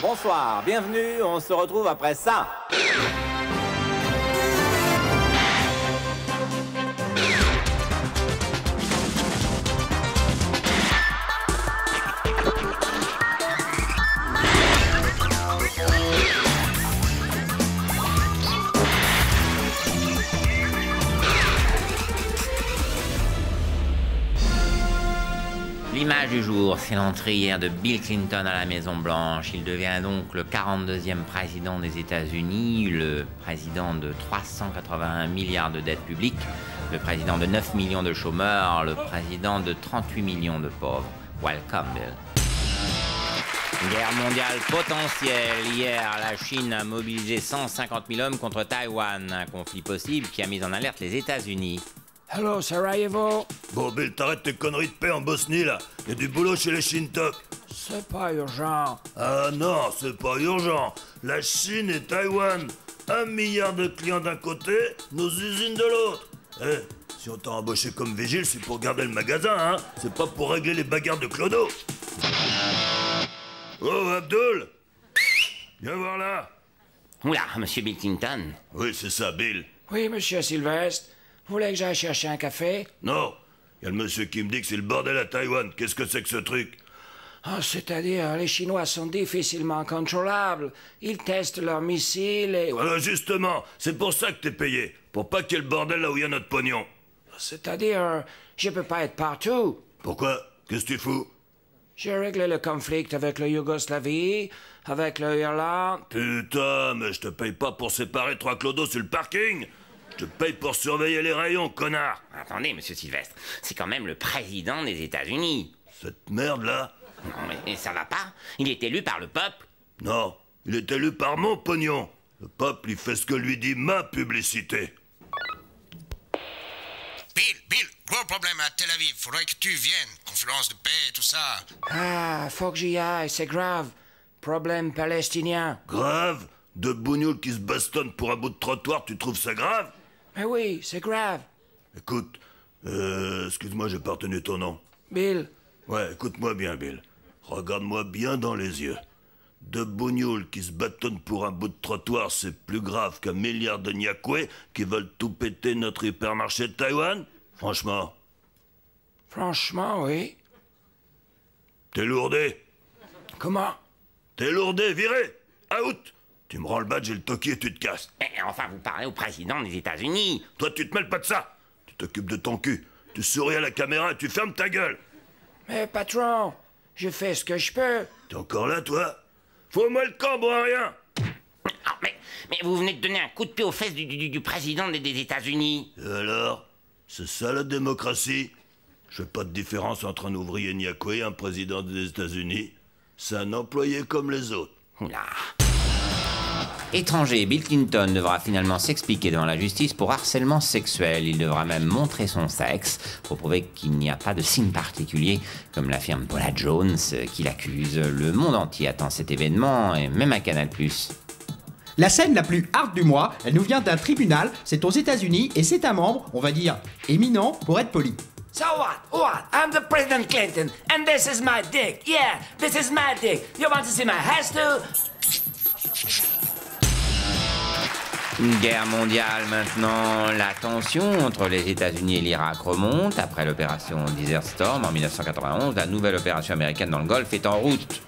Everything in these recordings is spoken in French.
Bonsoir, bienvenue, on se retrouve après ça. L'image du jour, c'est l'entrée hier de Bill Clinton à la Maison-Blanche. Il devient donc le 42e président des États-Unis, le président de 381 milliards de dettes publiques, le président de 9 millions de chômeurs, le président de 38 millions de pauvres. Welcome, Bill. Guerre mondiale potentielle. Hier, la Chine a mobilisé 150 000 hommes contre Taïwan, un conflit possible qui a mis en alerte les États-Unis. Hello, Sarajevo. Bon, Bill, t'arrêtes tes conneries de paix en Bosnie, là. Y a du boulot chez les Shintok. C'est pas urgent. Ah non, c'est pas urgent. La Chine et Taïwan. 1 milliard de clients d'un côté, nos usines de l'autre. Eh, si on t'a embauché comme vigile, c'est pour garder le magasin, hein. C'est pas pour régler les bagarres de Clodo. Oh, Abdul. Viens voir là. Oula, monsieur Bill Clinton. Oui, c'est ça, Bill. Oui, monsieur Sylvestre. Vous voulez que j'aille chercher un café? Non. Y a le monsieur qui me dit que c'est le bordel à Taïwan. Qu'est-ce que c'est que ce truc? Ah, c'est-à-dire, les Chinois sont difficilement contrôlables. Ils testent leurs missiles et... Voilà, justement, c'est pour ça que t'es payé. Pour pas qu'il y ait le bordel là où il y a notre pognon. C'est-à-dire, je peux pas être partout. Pourquoi? Qu'est-ce que tu fous? J'ai réglé le conflit avec la Yougoslavie, avec l'Irlande. Putain, mais je te paye pas pour séparer 3 clodos sur le parking. Je te paye pour surveiller les rayons, connard. Attendez, monsieur Sylvestre, c'est quand même le président des États-Unis. Cette merde-là? Non, mais ça va pas. Il est élu par le peuple. Non, il est élu par mon pognon. Le peuple, il fait ce que lui dit ma publicité. Bill, gros problème à Tel Aviv. Faudrait que tu viennes. Conférence de paix et tout ça. Ah, faut que j'y aille, c'est grave. Problème palestinien. Grave? Deux bougnoules qui se bastonnent pour un bout de trottoir, tu trouves ça grave? Mais oui, c'est grave. Écoute, excuse-moi, j'ai pas retenu ton nom. Bill. Ouais, écoute-moi bien, Bill. Regarde-moi bien dans les yeux. Deux bougnoules qui se bâtonnent pour un bout de trottoir, c'est plus grave qu'un milliard de Nyakwe qui veulent tout péter notre hypermarché de Taïwan? Franchement. Franchement, oui. T'es lourdé? Comment? T'es lourdé, viré! Out! Tu me rends le badge et le toki et tu te casses. Eh, enfin, vous parlez au président des États-Unis. Toi, tu te mêles pas de ça. Tu t'occupes de ton cul. Tu souris à la caméra et tu fermes ta gueule. Mais patron, je fais ce que je peux. T'es encore là, toi? Faut-moi le camp, bon à rien. Ah, mais vous venez de donner un coup de pied aux fesses du président des États-Unis. Et alors? C'est ça la démocratie? Je fais pas de différence entre un ouvrier Nyakwe et un président des États-Unis. C'est un employé comme les autres. Oula. Étranger, Bill Clinton devra finalement s'expliquer devant la justice pour harcèlement sexuel. Il devra même montrer son sexe pour prouver qu'il n'y a pas de signe particulier, comme l'affirme Paula Jones, qui l'accuse. Le monde entier attend cet événement, et même à Canal+. La scène la plus hard du mois, elle nous vient d'un tribunal, c'est aux États-Unis et c'est un membre, on va dire, éminent pour être poli. So what? I'm the President Clinton, and this is my dick. Yeah, this is my dick. You want to see my ass too? Une guerre mondiale maintenant. La tension entre les États-Unis et l'Irak remonte. Après l'opération Desert Storm en 1991, la nouvelle opération américaine dans le Golfe est en route.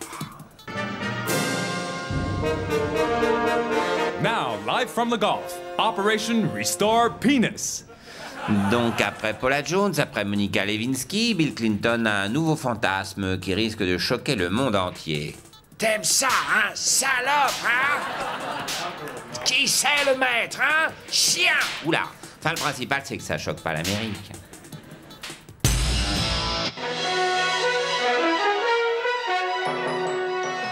Now, live from the Gulf, Operation Restore Penis. Donc après Paula Jones, après Monica Lewinsky, Bill Clinton a un nouveau fantasme qui risque de choquer le monde entier. T'aimes ça, hein? Salope, hein? Qui sait le maître, hein? Chien! Oula, enfin le principal c'est que ça choque pas l'Amérique.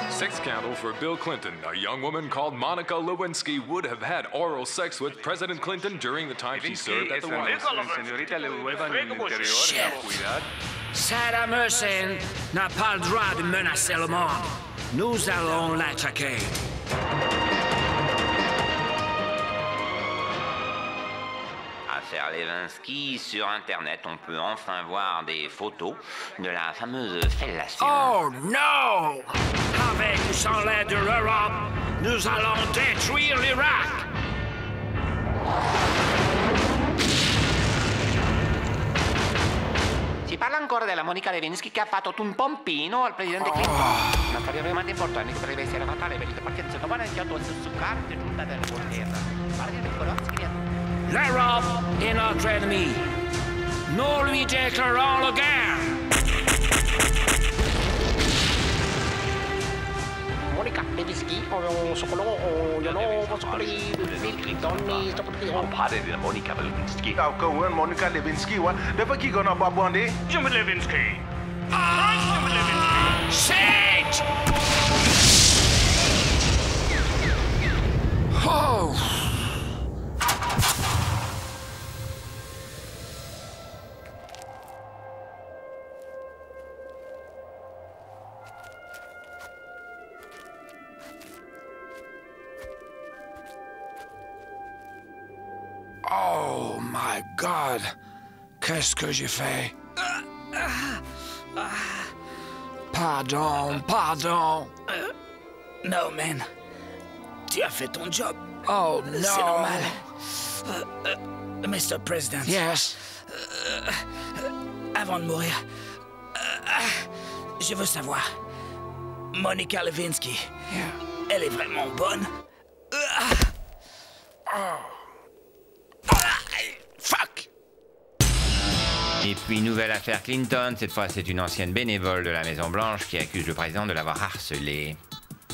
Sex scandal for Bill Clinton. A young woman called Monica Lewinsky would have had oral sex with President Clinton during the time she served at the White House. Saddam Hussein n'a pas le droit de menacer le monde. Nous allons l'attaquer. Affaire Lewinsky, sur Internet, on peut enfin voir des photos de la fameuse fellation. Oh non! Avec sans l'aide de l'Europe, nous allons détruire l'Irak. Si parla ancora della Monica Lewinsky che ha fatto un pompino al presidente Clinton. Una storia veramente importante che potrebbe essere fatale per il partito domani è stato su carte giunta della guerra. L'Europe est notre ennemi. Nous lui déclarons la guerre. Monica Lewinsky, Bill Clinton, Party della Monica Lewinsky. Monica Lewinsky, wa? Dapat kiko na babwande? Jim Lewinsky. Shit! Oh! Oh my God! Qu'est-ce que j'ai fait? Pardon, pardon. No, man. Tu as fait ton job. Oh no. C'est normal. Mr. President. Yes. Avant de mourir, je veux savoir. Monica Lewinsky, elle est vraiment bonne? Fuck! Et puis, nouvelle affaire Clinton. Cette fois, c'est une ancienne bénévole de la Maison-Blanche qui accuse le président de l'avoir harcelé.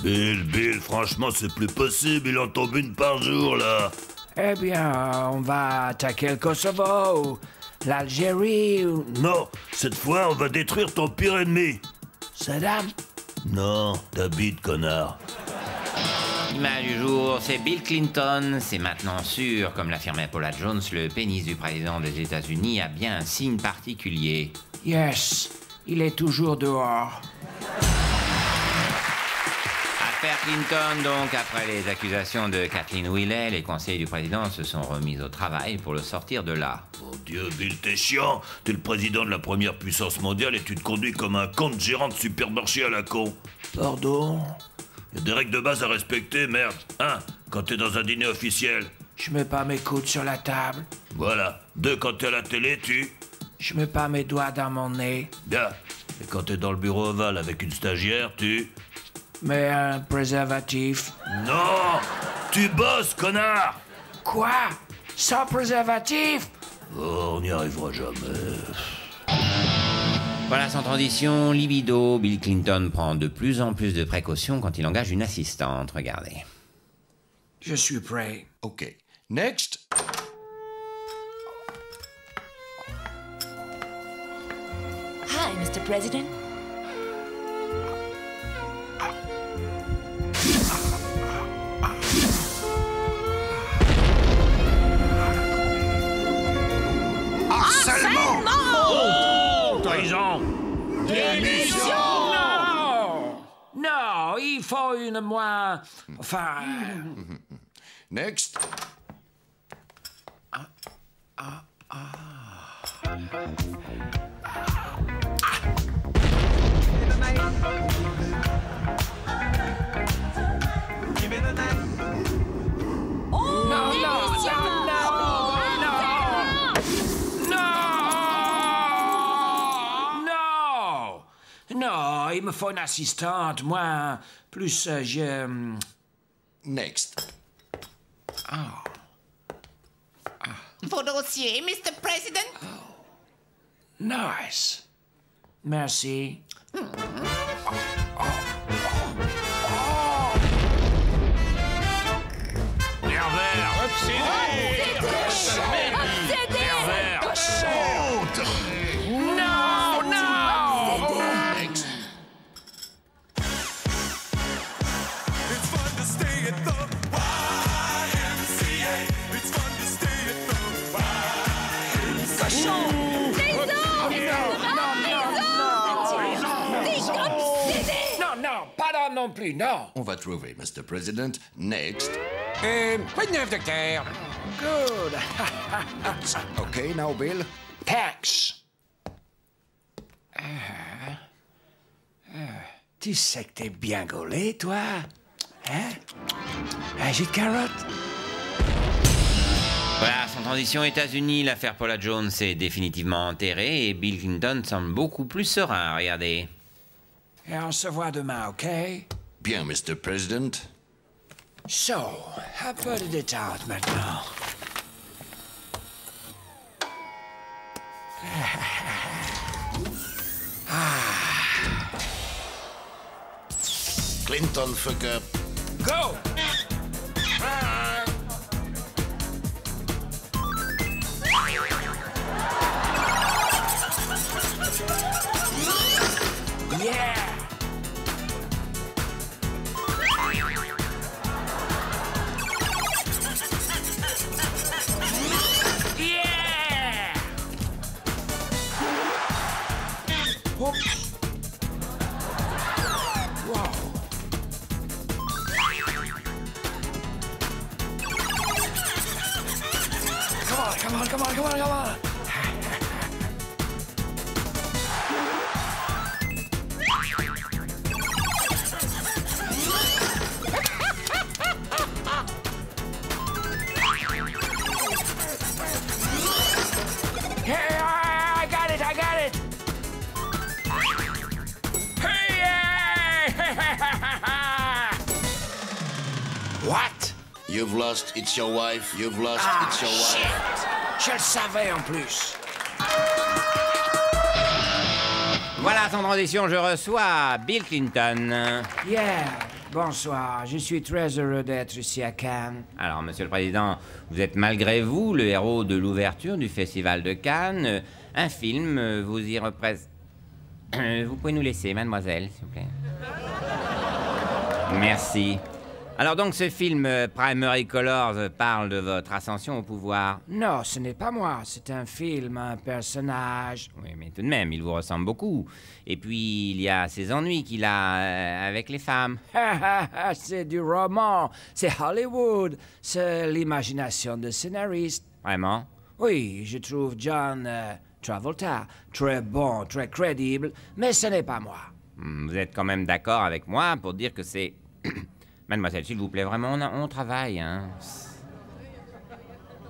Bill, franchement, c'est plus possible. Il en tombe une par jour, là. Eh bien, on va attaquer le Kosovo ou l'Algérie ou... Non, cette fois, on va détruire ton pire ennemi. Saddam? Non, David, connard. L'image du jour, c'est Bill Clinton. C'est maintenant sûr, comme l'affirmait Paula Jones, le pénis du président des États-Unis a bien un signe particulier. Yes, il est toujours dehors. Affaire Clinton, donc, après les accusations de Kathleen Willey, les conseillers du président se sont remis au travail pour le sortir de là. Mon Dieu, Bill, t'es chiant. T'es le président de la première puissance mondiale et tu te conduis comme un compte gérant de supermarché à la con. Pardon? Y a des règles de base à respecter, merde. Quand t'es dans un dîner officiel. Je mets pas mes coudes sur la table. Voilà. 2, quand t'es à la télé, tu... Je mets pas mes doigts dans mon nez. Bien. Et quand t'es dans le bureau ovale avec une stagiaire, tu... Mais un préservatif. Non! Tu bosses, connard! Quoi? Sans préservatif? Oh, on n'y arrivera jamais. Voilà, sans transition, libido. Bill Clinton prend de plus en plus de précautions quand il engage une assistante. Regardez. Je suis prêt. OK. Next. Hi, Mr. President. Harcèlement! Trahison! Démission! Non! Non, il faut une moins... Enfin... Next. Non, il me faut une assistante, moi. Plus, Next. Vos dossiers, Mr. President? Nice. Merci. Non plus, non. On va trouver, Mr. President. Next. Quoi de neuf, docteur? Good. OK, now, Bill. Tax. Tu sais que t'es bien gaulé, toi? Hein? Un jus de carotte? Voilà, sans transition États-Unis, l'affaire Paula Jones est définitivement enterrée et Bill Clinton semble beaucoup plus serein, regardez. Et on se voit demain, OK? Bien, Mr. President. So, un peu de détente maintenant. Clinton, fuck up. Go! Yeah! Yeah! Oops. Wow. Come on, come on, come on, come on! Hey, I got it, I got it! Hey, What? You've lost, it's your wife. You've lost, it's your wife. Shit! Je le savais en plus. Voilà, sans transition, je reçois Bill Clinton. Yeah, bonsoir. Je suis très heureux d'être ici à Cannes. Alors, Monsieur le Président, vous êtes malgré vous le héros de l'ouverture du Festival de Cannes. Un film vous y représente... Vous pouvez nous laisser, mademoiselle, s'il vous plaît. Merci. Alors donc, ce film Primary Colors parle de votre ascension au pouvoir. Non, ce n'est pas moi. C'est un film, un personnage. Oui, mais tout de même, il vous ressemble beaucoup. Et puis, il y a ces ennuis qu'il a avec les femmes. C'est du roman. C'est Hollywood. C'est l'imagination de scénariste. Vraiment? Oui, je trouve John Travolta très bon, très crédible, mais ce n'est pas moi. Vous êtes quand même d'accord avec moi pour dire que c'est... Mademoiselle, s'il vous plaît, vraiment, on travaille, hein.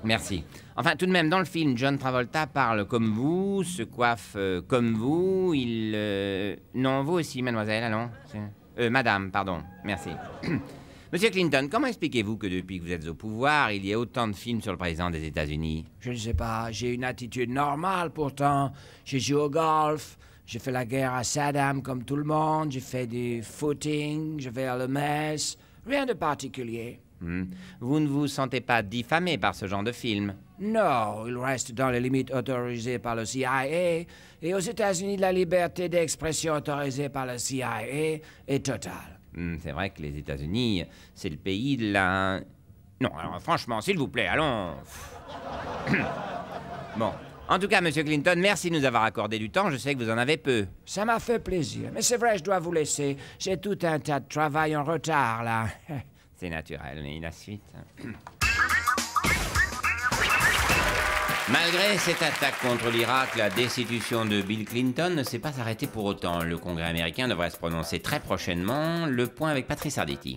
Merci. Enfin, tout de même, dans le film, John Travolta parle comme vous, se coiffe comme vous, Non, vous aussi, mademoiselle, allons. Madame, pardon, merci. Monsieur Clinton, comment expliquez-vous que depuis que vous êtes au pouvoir, il y ait autant de films sur le président des États-Unis? Je ne sais pas, j'ai une attitude normale pourtant. J'ai joué au golf, j'ai fait la guerre à Saddam comme tout le monde, j'ai fait du footing, je vais à la messe, rien de particulier. Vous ne vous sentez pas diffamé par ce genre de film? Non, il reste dans les limites autorisées par le CIA, et aux États-Unis, la liberté d'expression autorisée par le CIA est totale. C'est vrai que les États-Unis, c'est le pays de la... Non, alors franchement, s'il vous plaît, allons... Bon, en tout cas, Monsieur Clinton, merci de nous avoir accordé du temps, je sais que vous en avez peu. Ça m'a fait plaisir, mais c'est vrai, je dois vous laisser. J'ai tout un tas de travail en retard, là. C'est naturel, mais la suite... Malgré cette attaque contre l'Irak, la destitution de Bill Clinton ne s'est pas arrêtée pour autant. Le Congrès américain devrait se prononcer très prochainement. Le point avec Patrice Arditi.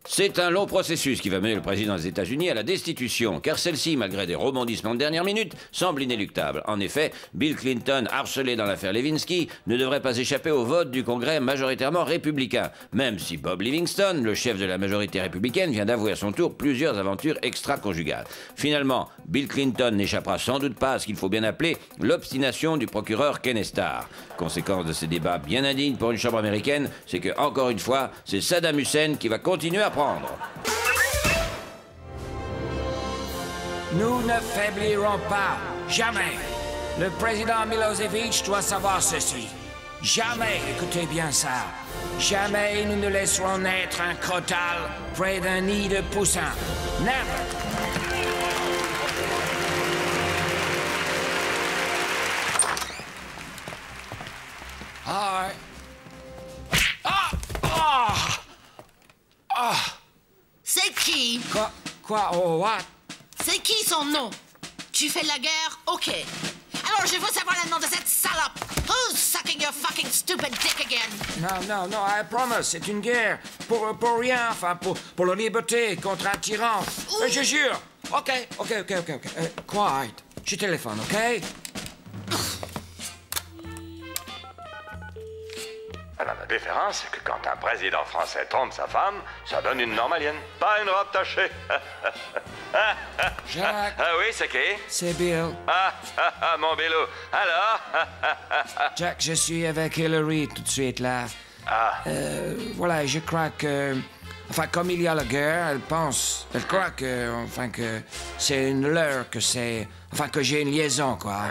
C'est un long processus qui va mener le président des États-Unis à la destitution, car celle-ci, malgré des rebondissements de dernière minute, semble inéluctable. En effet, Bill Clinton, harcelé dans l'affaire Lewinsky, ne devrait pas échapper au vote du Congrès majoritairement républicain, même si Bob Livingston, le chef de la majorité républicaine, vient d'avouer à son tour plusieurs aventures extra-conjugales. Finalement, Bill Clinton n'échappera sans doute pas à ce qu'il faut bien appeler l'obstination du procureur Ken Starr. Conséquence de ces débats bien indignes pour une chambre américaine, c'est que, encore une fois, c'est Saddam Hussein qui va continuer à prendre. Nous ne faiblirons pas, jamais. Le président Milosevic doit savoir ceci. Jamais, écoutez bien ça, jamais nous ne laisserons naître un crotal près d'un nid de poussins. Never. Ah! Ah! Ah! Ah! C'est qui? Quoi? Oh, what? C'est qui son nom? Tu fais de la guerre? Ok. Alors je veux savoir le nom de cette salope. Who's sucking sucking your fucking stupid dick again. Non, I promise, c'est une guerre. Pour rien, enfin, pour la liberté contre un tyran. Je jure. OK. Quiet. Je téléphone, OK? Alors, la différence, c'est que quand un président français trompe sa femme, ça donne une normalienne, pas une robe tachée. Jacques. Ah oui, c'est qui? C'est Bill. Mon Billou. Alors? Jack, je suis avec Hillary tout de suite, là. Voilà, je crois que... Enfin, comme il y a la guerre, elle croit que c'est une leurre, que j'ai une liaison, quoi.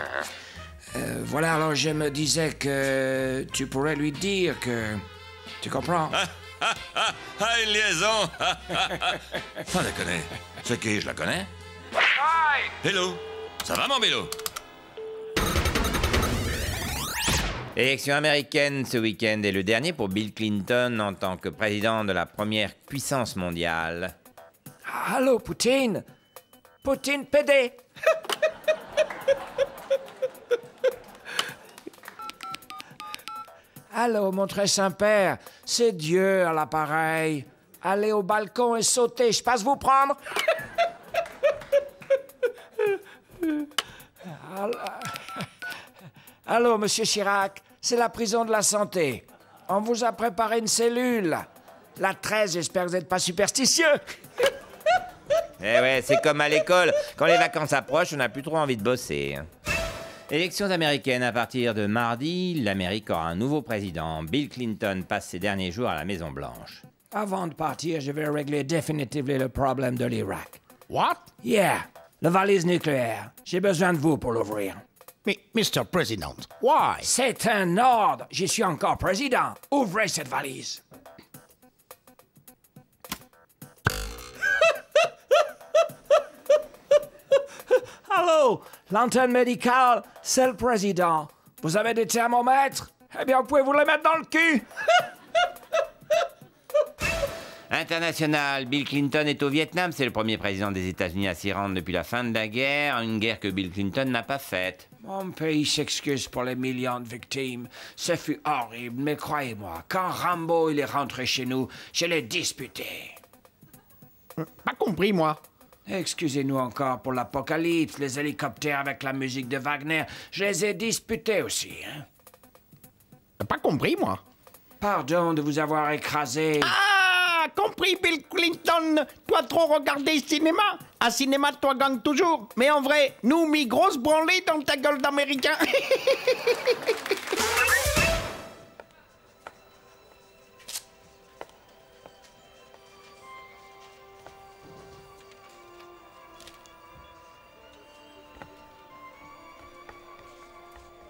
Voilà, alors je me disais que tu pourrais lui dire que... Tu comprends? Une liaison! Sans déconner. C'est qui, je la connais? Hi! Hello! Ça va, mon Bélo? L'élection américaine ce week-end est le dernier pour Bill Clinton en tant que président de la première puissance mondiale. Allô, Poutine? Poutine PD! Allô, mon très Saint-Père, c'est Dieu à l'appareil. Allez au balcon et sautez, je passe vous prendre. Allô, Monsieur Chirac, c'est la prison de la santé. On vous a préparé une cellule. La 13, j'espère que vous n'êtes pas superstitieux. Eh ouais, c'est comme à l'école. Quand les vacances approchent, on n'a plus trop envie de bosser. Élections américaines à partir de mardi, l'Amérique aura un nouveau président. Bill Clinton passe ses derniers jours à la Maison-Blanche. Avant de partir, je vais régler définitivement le problème de l'Irak. What? Yeah, la valise nucléaire. J'ai besoin de vous pour l'ouvrir. Mais, Mr. President, why? C'est un ordre. Je suis encore président. Ouvrez cette valise. Allô, l'antenne médicale, c'est le président. Vous avez des thermomètres? Eh bien, vous pouvez vous les mettre dans le cul. International, Bill Clinton est au Vietnam. C'est le premier président des États-Unis à s'y rendre depuis la fin de la guerre. Une guerre que Bill Clinton n'a pas faite. Mon pays s'excuse pour les millions de victimes. Ce fut horrible, mais croyez-moi, quand Rambo il est rentré chez nous, je l'ai disputé. Pas compris, moi. Excusez-nous encore pour l'apocalypse, les hélicoptères avec la musique de Wagner. Je les ai disputés aussi, hein. Pas compris, moi. Pardon de vous avoir écrasé. Ah, compris, Bill Clinton. Toi, trop regarder cinéma. Un cinéma, toi, gagne toujours. Mais en vrai, nous, mis grosse branlée dans ta gueule d'américain.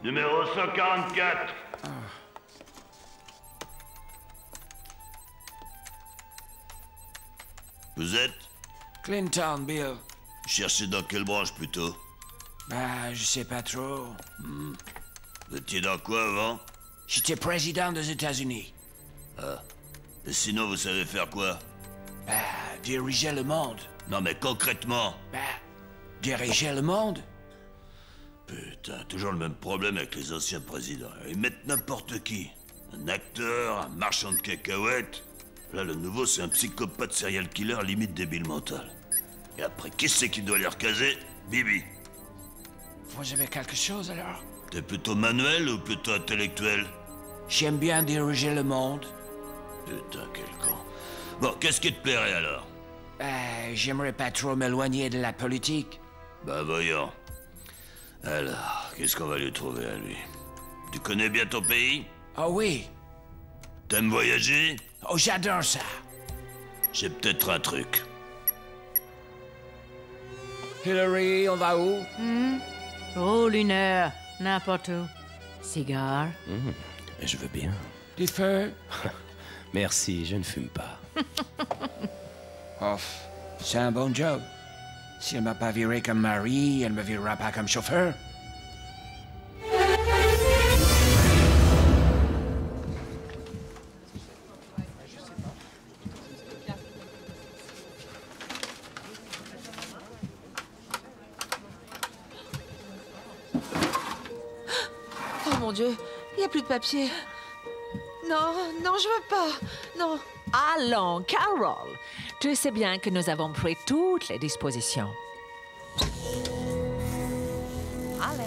Numéro 144. Vous êtes? Clinton, Bill. Cherchez dans quelle branche plutôt? Bah, je sais pas trop. Vous étiez dans quoi avant? J'étais président des États-Unis. Ah. Et sinon, vous savez faire quoi? Bah, diriger le monde. Non, mais concrètement. Bah, diriger le monde? Putain, toujours le même problème avec les anciens présidents. Ils mettent n'importe qui. Un acteur, un marchand de cacahuètes. Là, le nouveau, c'est un psychopathe serial killer limite débile mental. Et après, qui c'est qui doit les recaser? Bibi. Vous avez quelque chose, alors? T'es plutôt manuel ou plutôt intellectuel? J'aime bien diriger le monde. Putain, quel con. Bon, qu'est-ce qui te plairait, alors? J'aimerais pas trop m'éloigner de la politique. Bah, voyons. Alors, qu'est-ce qu'on va lui trouver à lui? Tu connais bien ton pays? Oh oui. T'aimes voyager? Oh, j'adore ça. J'ai peut-être un truc. Hillary, on va où? Oh, 1 heure, n'importe où. Cigare? Je veux bien. Du feu? Merci, je ne fume pas. Oh, c'est un bon job. Si elle m'a pas viré comme mari, elle me virera pas comme chauffeur. Oh mon Dieu, Il n'y a plus de papier. Non, non, je veux pas. Non. Allons, Carol. Tu sais bien que nous avons pris toutes les dispositions. Allez.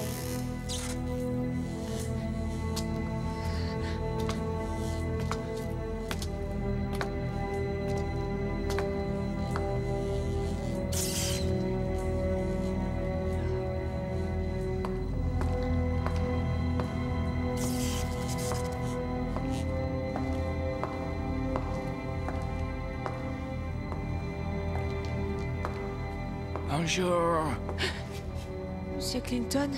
Bonjour. Monsieur Clinton?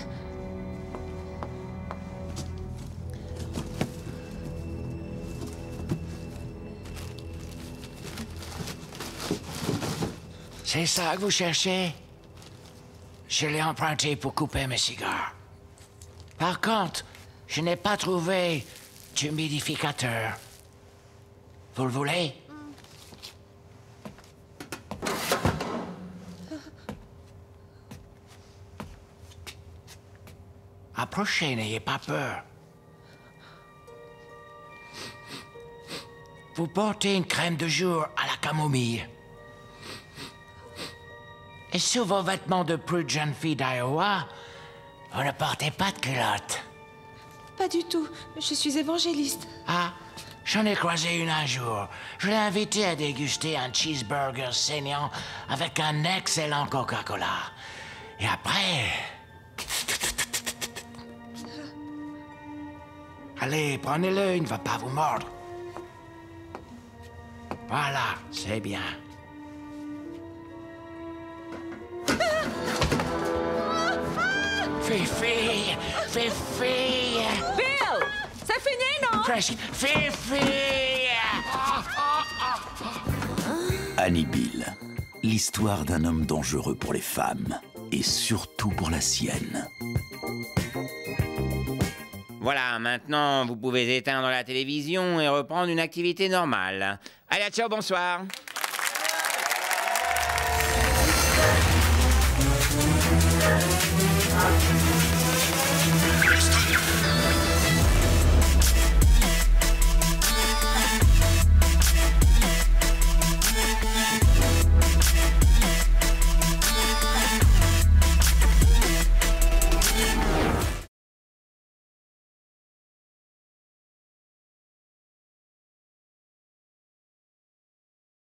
C'est ça que vous cherchez? Je l'ai emprunté pour couper mes cigares. Par contre, je n'ai pas trouvé d'humidificateur. Vous le voulez? Approchez, n'ayez pas peur. Vous portez une crème de jour à la camomille. Et sous vos vêtements de prude jeune fille d'Iowa, vous ne portez pas de culotte. Pas du tout. Je suis évangéliste. Ah, j'en ai croisé une un jour. Je l'ai invitée à déguster un cheeseburger saignant avec un excellent Coca-Cola. Et après... Allez, prenez-le, il ne va pas vous mordre. Voilà, c'est bien. Fifi! Fifi! Bill! C'est fini, non? Presque. Fifi! Annie Bill, l'histoire d'un homme dangereux pour les femmes, et surtout pour la sienne. Voilà, maintenant vous pouvez éteindre la télévision et reprendre une activité normale. Allez, ciao, bonsoir.